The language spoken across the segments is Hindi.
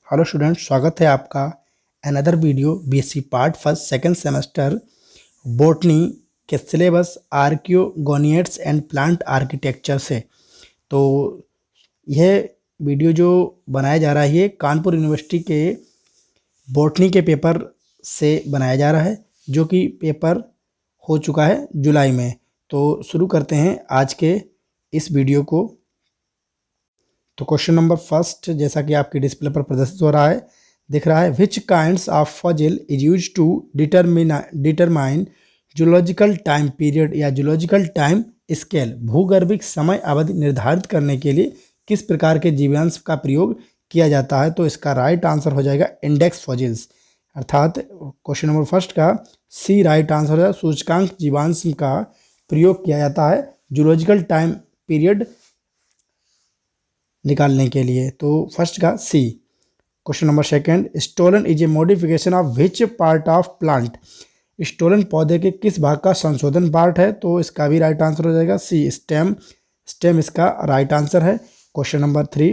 हेलो स्टूडेंट, स्वागत है आपका another video BSc part first second semester botany के सिलेबस आर्कियोगोनियट्स एंड प्लांट आर्किटेक्चर से। तो यह वीडियो जो बनाया जा रहा है ये कानपुर यूनिवर्सिटी के बोटनी के पेपर से बनाया जा रहा है, जो कि पेपर हो चुका है जुलाई में। तो शुरू करते हैं आज के इस वीडियो को। तो क्वेश्चन नंबर फर्स्ट, जैसा कि आपके डिस्प्ले पर प्रदर्शित हो रहा है, दिख रहा है, which kinds of fossil is use to determine geological time period या जूलॉजिकल टाइम स्केल। भूगर्भिक समय अवधि निर्धारित करने के लिए किस प्रकार के जीवांश का प्रयोग किया जाता है? तो इसका राइट आंसर हो जाएगा इंडेक्स फॉजिल्स, अर्थात क्वेश्चन नंबर फर्स्ट का सी राइट आंसर हो जाएगा। सूचकांक जीवांश का प्रयोग किया जाता है जूलॉजिकल टाइम पीरियड निकालने के लिए, तो फर्स्ट का C. Question number second, stolon is a modification of which part of plant. Stolon पौधे के किस भाग का संशोधन पार्ट है? तो इसका भी राइट आंसर हो जाएगा सी, स्टेम। स्टेम इसका राइट आंसर है। Question number three,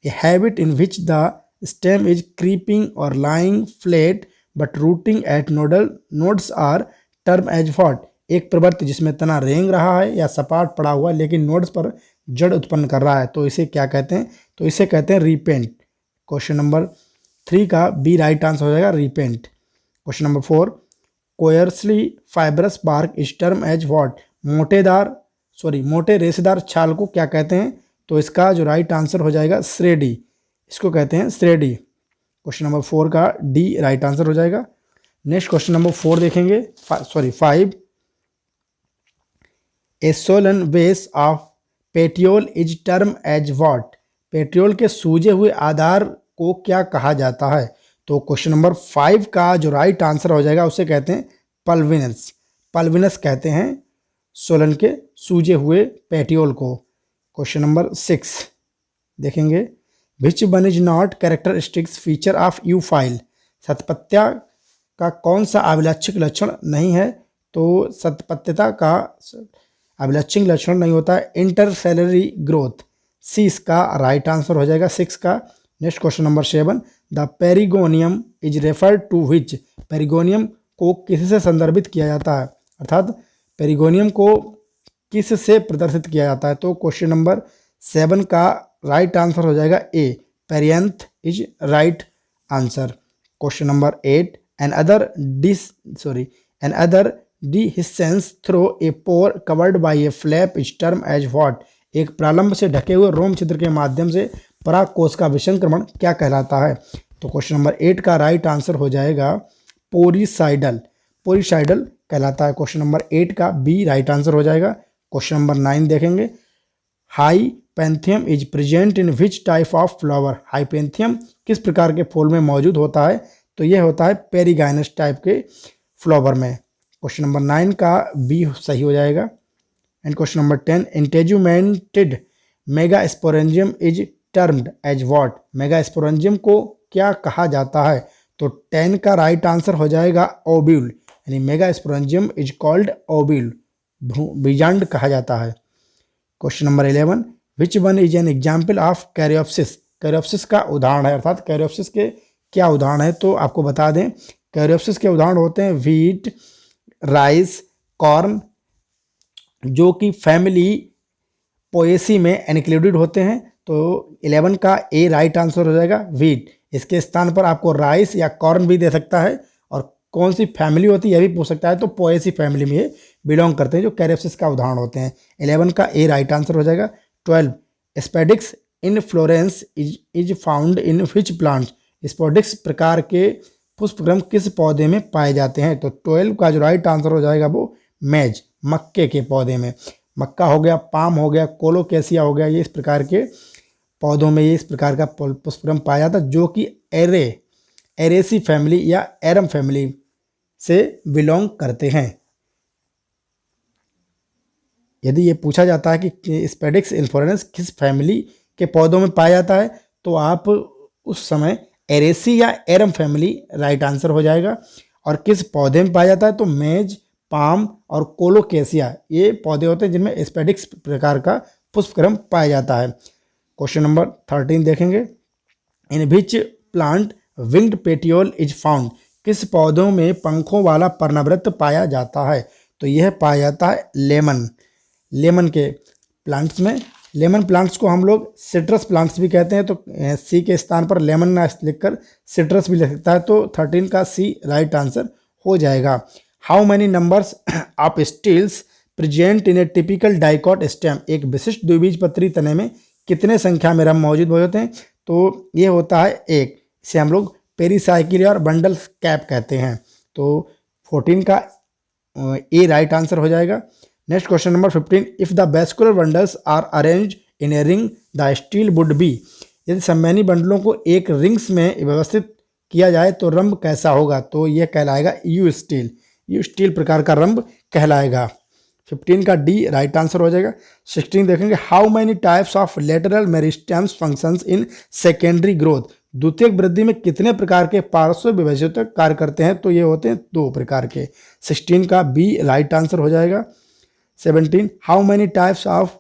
a habit in which the stem is creeping और lying flat but rooting at nodes are term as what. एक प्रवृत्ति जिसमें तना रेंग रहा है या सपाट पड़ा हुआ है लेकिन नोड्स पर जड़ उत्पन्न कर रहा है, तो इसे क्या कहते हैं? तो इसे कहते हैं रीपेंट। क्वेश्चन नंबर थ्री का बी राइट आंसर हो जाएगा repent. Question number four, coarsely fibrous bark is term as what. मोटे रेशेदार छाल को क्या कहते हैं? तो इसका जो राइट आंसर हो जाएगा श्रेडी, इसको कहते हैं श्रेडी। क्वेश्चन नंबर फोर का डी राइट आंसर हो जाएगा। नेक्स्ट क्वेश्चन नंबर फोर देखेंगे, five, a swollen base of petiole is term as what. Petiole के सूजे हुए आधार को क्या कहा जाता है? तो क्वेश्चन नंबर फाइव का जो राइट आंसर हो जाएगा उसे कहते हैं पल्विनस। पल्विनस कहते हैं सोलन के सूजे हुए पेट्रियोल को। क्वेश्चन नंबर सिक्स देखेंगे, which one is not characteristics feature of euphyll. सतपत्या का कौन सा अभिलक्षित लक्षण नहीं है? तो सतपत्यता का अभिलक्षित लक्षण नहीं होता है इंटरसेलरी ग्रोथ, सी इसका राइट आंसर हो जाएगा सिक्स का। Next question number seven, the perigonium is referred to which. Perigonium को किससे संदर्भित किया जाता है, अर्थात पेरिगोनियम को किस से प्रदर्शित किया जाता है? तो क्वेश्चन नंबर सेवन का राइट आंसर हो जाएगा A, perianth is right answer. Question number eight, anther dehiscence through a pore covered by a flap is termed as what। एक प्रालंब से ढके हुए रोम छिद्र के माध्यम से पराग कोश का विसंक्रमण क्या कहलाता है? तो क्वेश्चन नंबर एट का राइट आंसर हो जाएगा पोरिसाइडल, पोरिसाइडल कहलाता है। क्वेश्चन नंबर एट का बी राइट आंसर हो जाएगा। क्वेश्चन नंबर नाइन देखेंगे, hypanthium is present in which type of flower. Hypanthium किस प्रकार के फूल में मौजूद होता है? तो यह होता है पेरिगाइनस टाइप के फ्लावर में। क्वेश्चन नंबर नाइन का बी सही हो जाएगा। And question number ten, integumented megasporangium is termed as what. Megasporangium को क्या कहा जाता है? तो 10 का राइट आंसर हो जाएगा ओब्यूल, यानी मेगास्पोरेंजियम इज कॉल्ड ओब्यूल, बीजांड कहा जाता है। Question number 11, which one is an example of caryopsis. Caryopsis का उदाहरण है, अर्थात कैरियोप्सिस के क्या उदाहरण है? तो आपको बता दें, कैरियोप्सिस के उदाहरण होते हैं व्हीट, राइस, कॉर्न, जो कि फैमिली पोएसी में इंक्लूडेड होते हैं। तो 11 का ए राइट आंसर हो जाएगा व्हीट। इसके स्थान पर आपको राइस या कॉर्न भी दे सकता है, और कौन सी फैमिली होती है यह भी पूछ सकता है, तो पोएसी फैमिली में बिलोंग करते हैं जो कैरियोप्सिस का उदाहरण होते हैं। 11 का ए राइट आंसर हो जाएगा। 12, spadix inflorescence is found in which plant. Spadix प्रकार के पुष्पक्रम किस पौधे में पाए जाते हैं? तो 12 का जो राइट आंसर हो जाएगा वो मेज, मक्के के पौधे में। मक्का हो गया, पाम हो गया, कोलोकेसिया हो गया, ये इस प्रकार के पौधों में ये इस प्रकार का पुष्पक्रम पाया जाता है, जो कि एरेसी फैमिली या एरम फैमिली से बिलोंग करते हैं। यदि ये पूछा जाता है कि स्पेडिक्स इन्फ्लोरेंस किस फैमिली के पौधों में पाया जाता है, तो आप उस समय एरेसी या एरम फैमिली राइट आंसर हो जाएगा। और किस पौधे में पाया जाता है? तो मेज, पाम और कोलोकेसिया ये पौधे होते हैं जिनमें स्पेडिक्स प्रकार का पुष्पक्रम पाया जाता है। क्वेश्चन नंबर 13 देखेंगे, in which plant winged petiole is found, किस पौधों में पंखों वाला पर्णवृत्त पाया जाता है? तो यह पाया जाता है लेमन के प्लांट्स में। लेमन प्लांट्स को हम लोग सिट्रस प्लांट्स भी कहते हैं, तो सी के स्थान पर लेमन ना लिखकर सिट्रस भी लिख सकता है, तो 13 का सी राइट आंसर हो जाएगा। How many numbers of stills present in A typical dicot stem, एक विशिष्ट द्विबीजपत्री तने में कितने संख्या में रम मौजूद होते हैं? तो ये होता है एक, इसे हम लोग पेरीसाइकिल और बंडल कैप कहते हैं। तो 14 का ए राइट आंसर हो जाएगा। Next question number 15, if the vascular bundles are arranged in a ring the stele would be, यदि संवहनी बंडलों को एक रिंग्स में व्यवस्थित किया जाए तो रंब कैसा होगा? तो यह कहलाएगा यू स्टील प्रकार का रंब कहलाएगा। 15 का डी राइट आंसर हो जाएगा। 16 देखेंगे, how many types of lateral meristems functions in secondary growth, द्वितीयक वृद्धि में कितने प्रकार के पार्श्व विभाजक कार्य करते हैं? तो ये होते हैं 2 प्रकार के। 16 का बी राइट आंसर हो जाएगा। 17, how many types of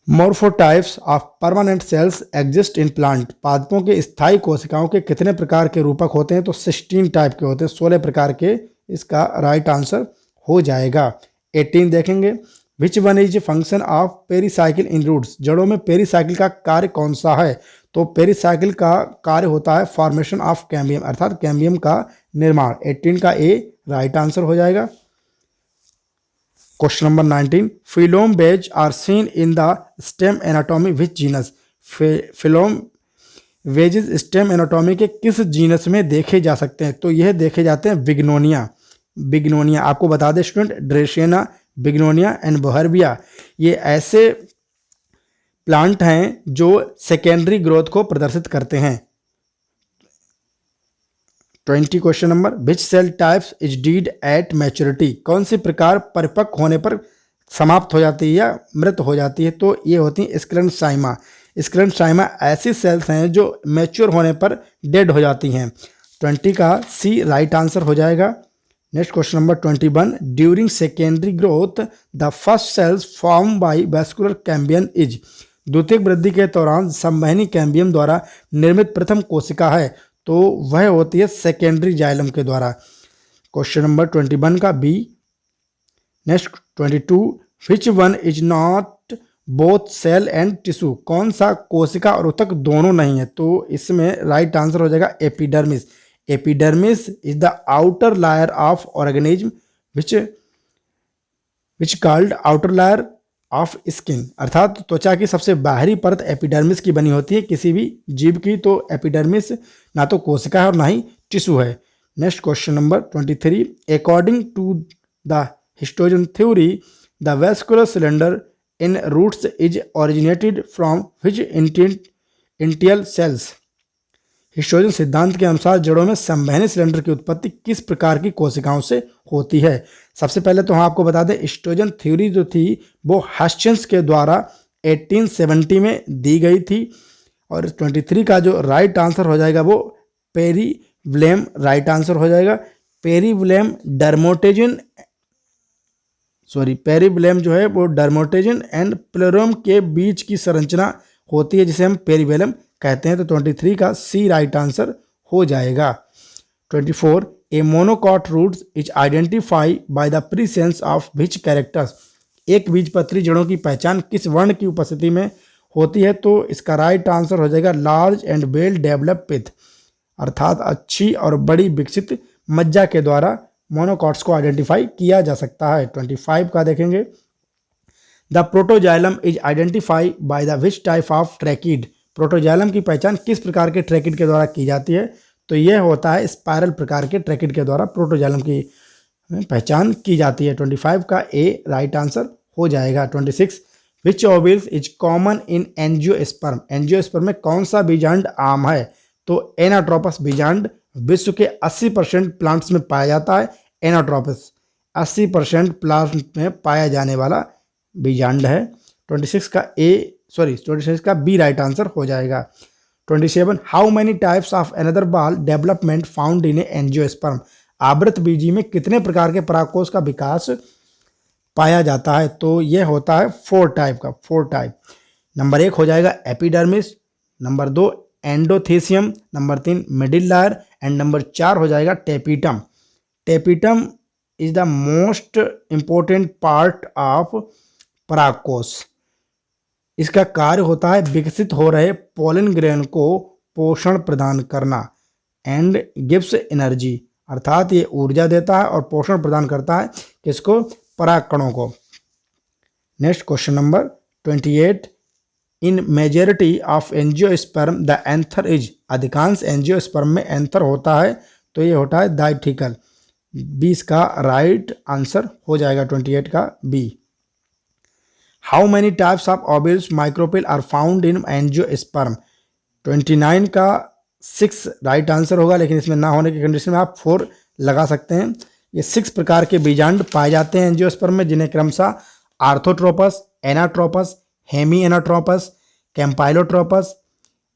morphotypes of permanent cells exist in plant, पादपों के स्थायी कोशिकाओं के कितने प्रकार के रूपक होते हैं? तो 16 टाइप के होते हैं, 16 प्रकार के, इसका राइट आंसर हो जाएगा। 18 देखेंगे, which one is function of pericycle in roots, जड़ों में पेरीसाइकिल का कार्य कौन सा है? तो पेरीसाइकिल का कार्य होता है फॉर्मेशन ऑफ कैम्बियम, अर्थात कैम्बियम का निर्माण। 18 का ए राइट आंसर हो जाएगा। Question number 19, phloem wedges are seen in the stem anatomy which genus, phloem wedges stem anatomy के किस जीनस में देखे जा सकते हैं? तो यह देखे जाते हैं बिग्नोनिया। आपको बता दें स्टूडेंट, ड्रेसियाना, बिग्नोनिया एंड बोहरबिया, ये ऐसे प्लांट हैं जो सेकेंडरी ग्रोथ को प्रदर्शित करते हैं। 20 question number, which cell types is dead at maturity, कौन सी प्रकार परिपक्व होने पर समाप्त हो जाती है या मृत हो जाती है? तो ये होती है स्क्लेरेंसाइमा ऐसी सेल्स हैं जो मैच्योर होने पर डेड हो जाती हैं। 20 का सी राइट आंसर हो जाएगा। Next question number 21, during secondary growth the first cells form by vascular cambium is, द्वितीयक वृद्धि के दौरान संवहनी कैम्बियम द्वारा निर्मित प्रथम कोशिका है, तो वह होती है सेकेंडरी जाइलम के द्वारा। क्वेश्चन नंबर 21 का B. Next 22, which one is not both cell and tissue, कौन सा कोशिका और ऊतक दोनों नहीं है? तो इसमें राइट आंसर हो जाएगा epidermis. Epidermis is the outer layer of organism which called outer layer of skin, अर्थात त्वचा की सबसे बाहरी परत एपिडर्मिस की बनी होती है किसी भी जीव की। तो एपिडर्मिस ना तो कोशिका है और ना ही टिश्यू है। Next question number 23, according to the histogen theory the vascular cylinder in roots is originated from which initial cells, histogen सिद्धांत के अनुसार जड़ों में संवहनी सिलेंडर की उत्पत्ति किस प्रकार की कोशिकाओं से होती है? सबसे पहले तो हम आपको बता दें, हिस्टोजन थ्योरी जो थी वो हस्चन्स के द्वारा 1870 में दी गई थी। और 23 का जो राइट आंसर हो जाएगा वो पेरीविलियम राइट आंसर हो जाएगा। पेरीविलियम जो है वो डर्मोटेजन एंड प्लेरोम के बीच की संरचना होती है जिसे हम पेरीविलियम कहते हैं। तो 23 का सी राइट आंसर हो जाएगा। 24, a monocot root is identify by the presence of which characters, एक बीजपत्री जड़ों की पहचान किस वर्ण की उपस्थिति में होती है? तो इसका राइट आंसर हो जाएगा लार्ज एंड वेल डेवलप्ड पिथ, अर्थात अच्छी और बड़ी विकसित मज्जा के द्वारा मोनोकॉट्स को आइडेंटिफाई किया जा सकता है। 25 का देखेंगे, the protoxylem is identify by the which type of tracheid, protoxylem की पहचान किस प्रकार के ट्रैकिड के द्वारा की जाती है? तो यह होता है स्पाइरल प्रकार के ट्रैकिड के द्वारा प्रोटोजाइलम की पहचान की जाती है। 25 का ए राइट आंसर हो जाएगा। 26, which ovules is common in angiosperm, angiosperm में कौन सा बीजांड आम है? तो एनाट्रोपस बीजांड विश्व के 80% प्लांट्स में पाया जाता है। एनाट्रोपस 80% प्लांट में पाया जाने वाला बीजांड है। 26 का बी राइट आंसर हो जाएगा। 27, how many types of another ball development found in angiosperm, आवृत बीजी में कितने प्रकार के परागकोश का विकास पाया जाता है? तो यह होता है 4 टाइप। नंबर 1 हो जाएगा epidermis, number 2 endothecium, number 3 middle layer and number 4 हो जाएगा tapetum. Tapetum is the most important part of परागकोश। इसका कार्य होता है विकसित हो रहे पोलन ग्रेन को पोषण प्रदान करना एंड गिव्स एनर्जी, अर्थात ये ऊर्जा देता है और पोषण प्रदान करता है किसको? परागकणों को। Next question number 28, in majority of angiosperm the anther is, अधिकांश एंजियोस्पर्म में एंथर होता है तो ये होता है डायथिकल। 20 का राइट आंसर हो जाएगा 28 का B. How many types of ovules micropyle are found in angiosperm? 29 का 6 राइट आंसर होगा, लेकिन इसमें ना होने की कंडीशन में आप 4 लगा सकते हैं। ये 6 प्रकार के बीजांड पाए जाते हैं एंजियोस्पर्म में, जिन्हें क्रमशः आर्थोट्रोपस, एनाट्रोपस, हेमी एनाट्रोपस, कैम्पाइलोट्रोपस,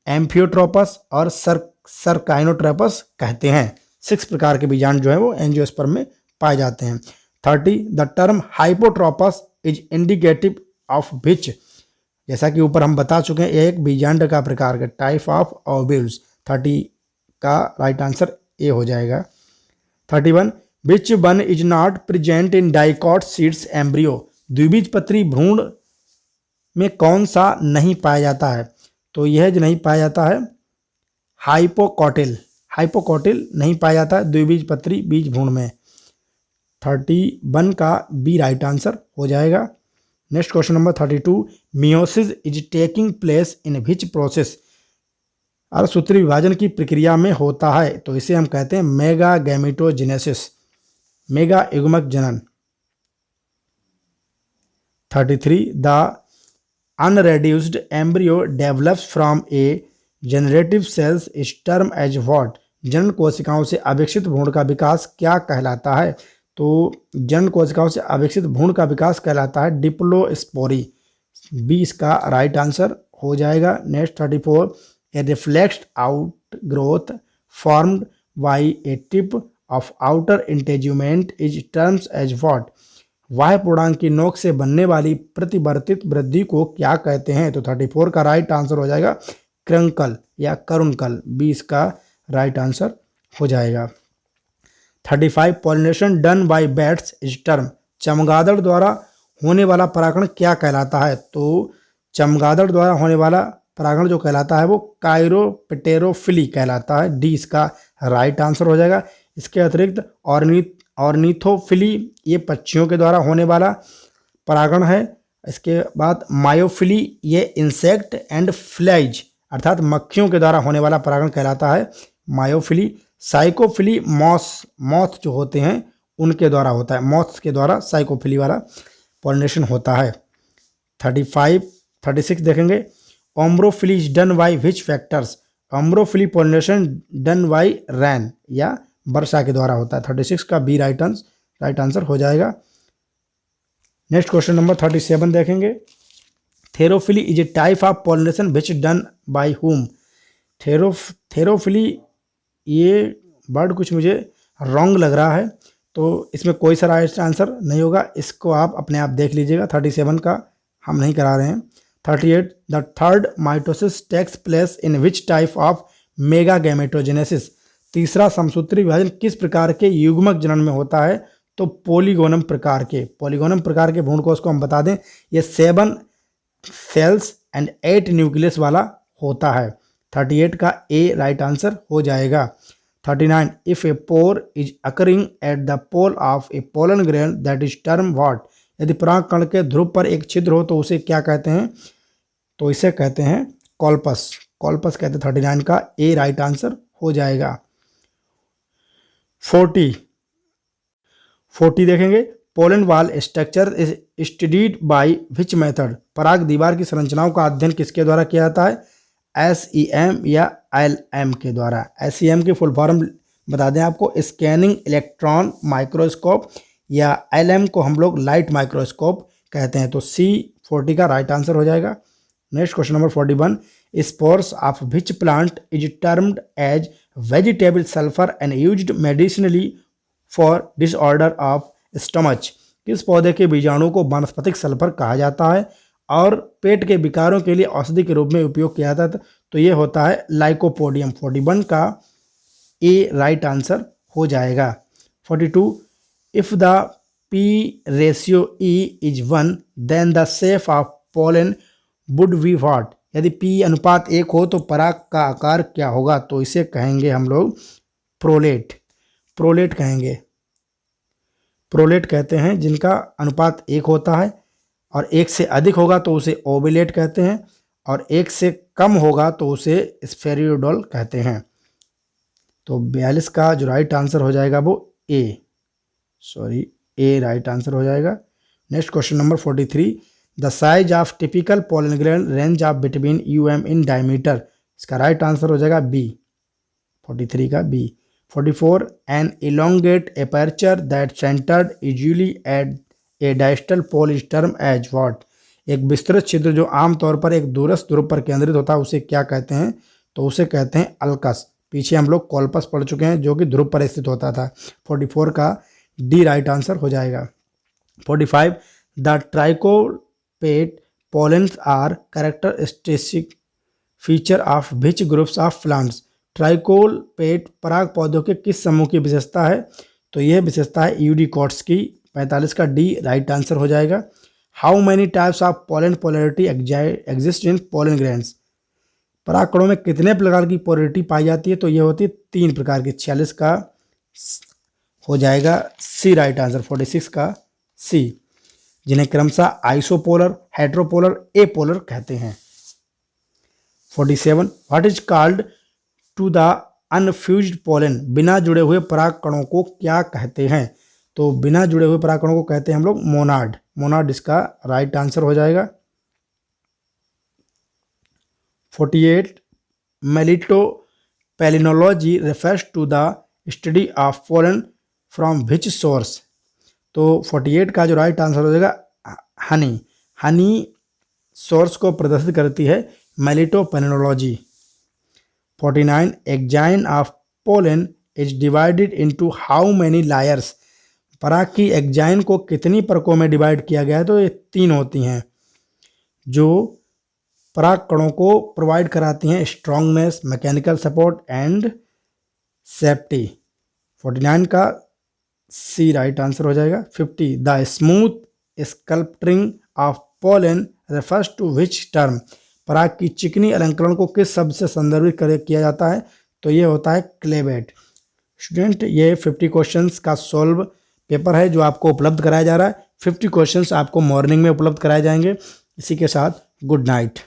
एम्फियोट्रोपस और सरकाइनोट्रोपस कहते हैं। 6 प्रकार के बीजांड जो है वो एंजियोस्पर्म में पाए जाते हैं। 30, the term hypotropous is indicative of which? जैसा कि ऊपर हम बता चुके हैं, एक बीजांड का प्रकार का टाइप ऑफ ओव्यूल्स। 30 का राइट आंसर ए हो जाएगा। 31, विच one is not present in dicot seeds embryo? द्विबीजपत्री भ्रूण में कौन सा नहीं पाया जाता है? तो यह जो नहीं पाया जाता है हाइपोकॉटिल, हाइपोकॉटिल नहीं पाया जाता है द्विबीजपत्री बीज भ्रूण में। 31 का बी राइट आंसर हो जाएगा। Next question number 32, meiosis is taking place in which process? अर्धसूत्री विभाजन की प्रक्रिया में होता है तो इसे हम कहते हैं मेगा गैमेटोजेनेसिस, मेगा युग्मक जनन। 33, the unreduced embryo develops from a generative cells is term as what? जनन कोशिकाओं से अविकसित भ्रूण का विकास क्या कहलाता है? तो जनन कोशिकाओं से अविकसित भ्रूण का विकास कहलाता है डिप्लोस्पोरी। 20 का राइट आंसर हो जाएगा। Next 34, a reflexed out growth formed by a tip of outer integument is terms as what? बाह्य पूर्णांक की नोक से बनने वाली प्रतिवर्तित वृद्धि को क्या कहते हैं? तो 34 का राइट आंसर हो जाएगा क्रंकल या करुणकल। 20 का राइट आंसर हो जाएगा। 35, pollination done by bats is term? चमगादड़ द्वारा होने वाला परागण क्या कहलाता है? तो चमगादड़ द्वारा होने वाला परागण जो कहलाता है वो कायरोप्टेरोफिली कहलाता है। 20 का राइट आंसर हो जाएगा। इसके अतिरिक्त ऑर्निथोफिली ये पक्षियों के द्वारा होने वाला परागण है। इसके बाद मायोफिली ये इंसेक्ट एंड फ्लाइज अर्थात मक्खियों के द्वारा होने वाला परागण कहलाता है मायोफिली। साइकोफिली मॉथ जो होते हैं उनके द्वारा होता है, मॉथ के द्वारा साइकोफिली वाला पॉलिनेशन होता है। 36 देखेंगे, ombrophily is done by which factors? Ombrophily pollination done by rain या वर्षा के द्वारा होता है। 36 का बी राइट आंसर हो जाएगा। नेक्स्ट क्वेश्चन नंबर 37 देखेंगे, therophily is a type of pollination which done by whom? थेरोफिली ये वर्ड कुछ मुझे रॉन्ग लग रहा है, तो इसमें कोई सा राइट आंसर नहीं होगा, इसको आप अपने आप देख लीजिएगा। 37 का हम नहीं करा रहे हैं। 38, the third mitosis takes place in which type of mega gametogenesis? तीसरा समसूत्री विभाजन किस प्रकार के युग्मक जनन में होता है? तो पॉलीगोनम प्रकार के भ्रूण कोश को हम बता दें ये 7 सेल्स एंड 8 न्यूक्लियस वाला होता है। 38 का ए राइट आंसर हो जाएगा। 39, if a pore is occurring at the pole of a pollen grain that is term what? यदि पराग कण के ध्रुव पर एक छिद्र हो तो उसे क्या कहते हैं? तो इसे कहते हैं कॉल्पस कहते हैं। 39 का ए राइट आंसर हो जाएगा। 40 देखेंगे, pollen wall structure is studied by which method? पराग दीवार की संरचनाओं का अध्ययन किसके द्वारा किया जाता है? SEM या LM के द्वारा। SEM की फुल फॉर्म बता दें आपको, स्कैनिंग इलेक्ट्रॉन माइक्रोस्कोप, या LM को हम लोग लाइट माइक्रोस्कोप कहते हैं। तो C40 का राइट आंसर हो जाएगा। Next question number 41, spores of which plant is termed as vegetable sulphur and used medicinally for disorder of stomach? किस पौधे के बीजाणु को वानस्पतिक सल्फर कहा जाता है और पेट के विकारों के लिए औषधि के रूप में उपयोग किया जाता है? तो ये होता है लाइकोपोडियम। 41 का ए राइट आंसर हो जाएगा। 42 if the P ratio E is 1 then the shape of pollen would be what. यदि P अनुपात 1 हो तो पराग का आकार क्या होगा, तो इसे कहेंगे हम लोग प्रोलेट। प्रोलेट कहेंगे, प्रोलेट कहते हैं जिनका अनुपात 1 होता है, और 1 से अधिक होगा तो उसे ओविलेट कहते हैं, और 1 से कम होगा तो उसे स्फेरियोडल कहते हैं। तो 42 का जो राइट आंसर हो जाएगा वो ए राइट आंसर हो जाएगा। Next question number 43 the size of typical pollen grain range of between um in diameter. इसका राइट आंसर हो जाएगा बी, 43 का B. 44 an elongate aperture that centered usually at a distal pole is term as what. एक विस्तृत छिद्र जो आमतौर पर एक दूरस्थ ध्रुव पर केंद्रित होता है उसे क्या कहते हैं, तो उसे कहते हैं अल्कस। पीछे हम लोग कॉल्पस पढ़ चुके हैं जो कि ध्रुव पर स्थित होता था। 44 का डी राइट आंसर हो जाएगा। 45 the tricolpate pollens are characteristic feature of which groups of plants. Tricolpate पराग पौधों के किस समूह की विशेषता है, तो यह विशेषता है यूडिकोट्स की। 45 का डी राइट आंसर हो जाएगा। How many types of pollen polarity exist in pollen grains. पराग कणों में कितने प्रकार की पोलैरिटी पाई जाती है, तो यह होती है 3 प्रकार की। 46 का हो जाएगा सी राइट आंसर, 46 का सी, जिन्हें क्रमशः आइसोपोलर, हेट्रोपोलर, एपोलर कहते हैं। 47 what is called to the unfused pollen. बिना जुड़े हुए पराग कणों को क्या कहते हैं, तो बिना जुड़े हुए पराग कणों को कहते हैं हम लोग मोनाड। मोनाड इसका राइट आंसर हो जाएगा। 48 melittopalynology refers to the study of pollen from which source. तो 48 का जो राइट आंसर हो जाएगा हनी। हनी सोर्स को प्रदर्शित करती है melittopalynology. 49 exine of pollen is divided into how many layers. पराग की एक्जाइन को कितनी परकों में डिवाइड किया गया है, तो ये 3 होती हैं जो पराग कणों को प्रोवाइड कराती हैं strongness, mechanical support and safety. 49 का सी राइट आंसर हो जाएगा। 50 the smooth sculpting of pollen refers to which term. पराग की चिकनी अलंकरण को किस शब्द से संदर्भित किया जाता है, तो ये होता है क्लेवेट। स्टूडेंट ये 50 क्वेश्चंस का सॉल्व पेपर है जो आपको उपलब्ध कराया जा रहा है। 50 क्वेश्चंस आपको मॉर्निंग में उपलब्ध कराए जाएंगे। इसी के साथ गुड नाइट।